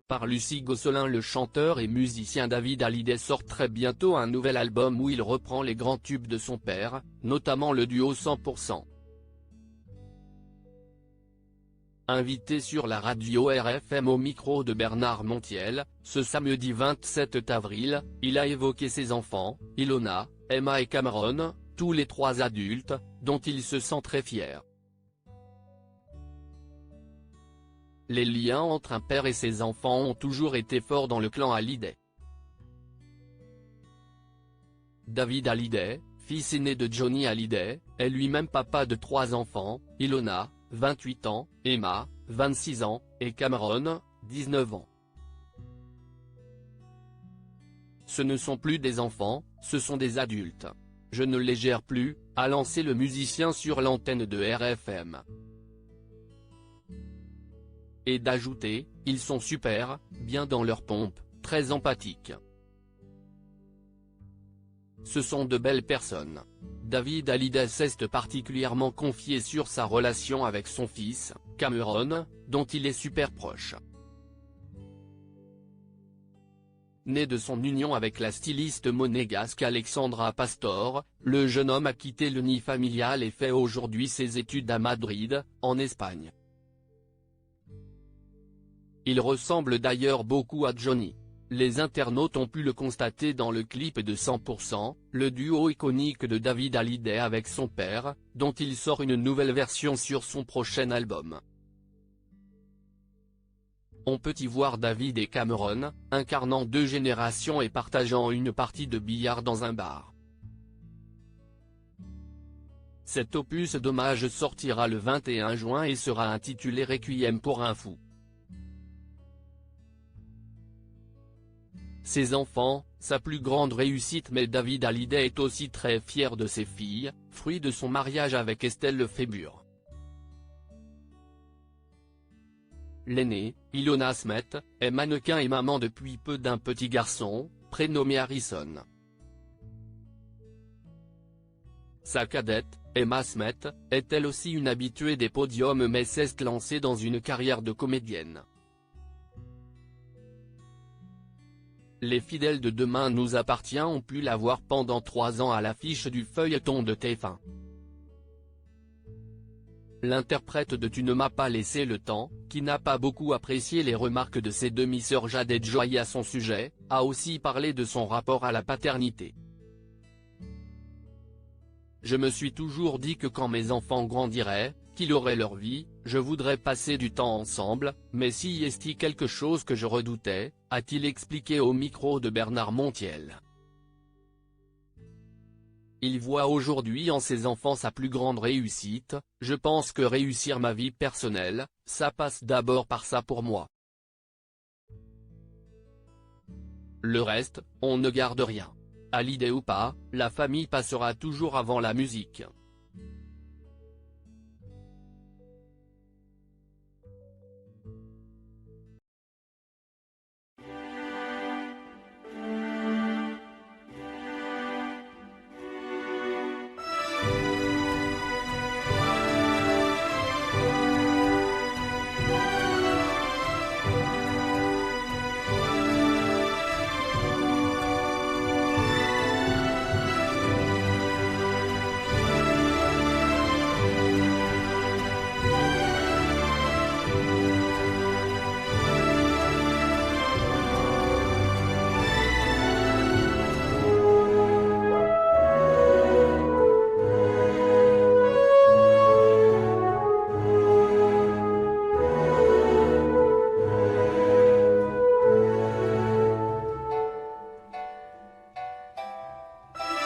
par Lucie Gosselin. Le chanteur et musicien David Hallyday sort très bientôt un nouvel album où il reprend les grands tubes de son père, notamment le duo 100%. Invité sur la radio RFM au micro de Bernard Montiel, ce samedi 27 avril, il a évoqué ses enfants, Ilona, Emma et Cameron, tous les trois adultes, dont il se sent très fier. Les liens entre un père et ses enfants ont toujours été forts dans le clan Hallyday. David Hallyday, fils aîné de Johnny Hallyday, est lui-même papa de 3 enfants, Ilona, 28 ans, Emma, 26 ans, et Cameron, 19 ans. Ce ne sont plus des enfants, ce sont des adultes. Je ne les gère plus, a lancé le musicien sur l'antenne de RFM. Et d'ajouter, ils sont super, bien dans leur pompe, très empathiques. Ce sont de belles personnes. David Hallyday s'est particulièrement confié sur sa relation avec son fils, Cameron, dont il est super proche. Né de son union avec la styliste monégasque Alexandra Pastor, le jeune homme a quitté le nid familial et fait aujourd'hui ses études à Madrid, en Espagne. Il ressemble d'ailleurs beaucoup à Johnny. Les internautes ont pu le constater dans le clip de 100%, le duo iconique de David Hallyday avec son père, dont il sort une nouvelle version sur son prochain album. On peut y voir David et Cameron, incarnant 2 générations et partageant une partie de billard dans un bar. Cet opus d'hommage sortira le 21 juin et sera intitulé Requiem pour un fou. Ses enfants, sa plus grande réussite, mais David Hallyday est aussi très fier de ses filles, fruit de son mariage avec Estelle Lefébure. L'aînée, Ilona Smet, est mannequin et maman depuis peu d'un petit garçon, prénommé Harrison. Sa cadette, Emma Smet, est elle aussi une habituée des podiums mais s'est lancée dans une carrière de comédienne. Les fidèles de Demain nous appartient ont pu la voir pendant 3 ans à l'affiche du feuilleton de TF1. L'interprète de Tu ne m'as pas laissé le temps, qui n'a pas beaucoup apprécié les remarques de ses demi-sœurs Jade et Joy à son sujet, a aussi parlé de son rapport à la paternité. Je me suis toujours dit que quand mes enfants grandiraient, qu'ils auraient leur vie, je voudrais passer du temps ensemble, mais si est-il quelque chose que je redoutais, a-t-il expliqué au micro de Bernard Montiel. Il voit aujourd'hui en ses enfants sa plus grande réussite. Je pense que réussir ma vie personnelle, ça passe d'abord par ça pour moi. Le reste, on ne garde rien. Hallyday ou pas, la famille passera toujours avant la musique.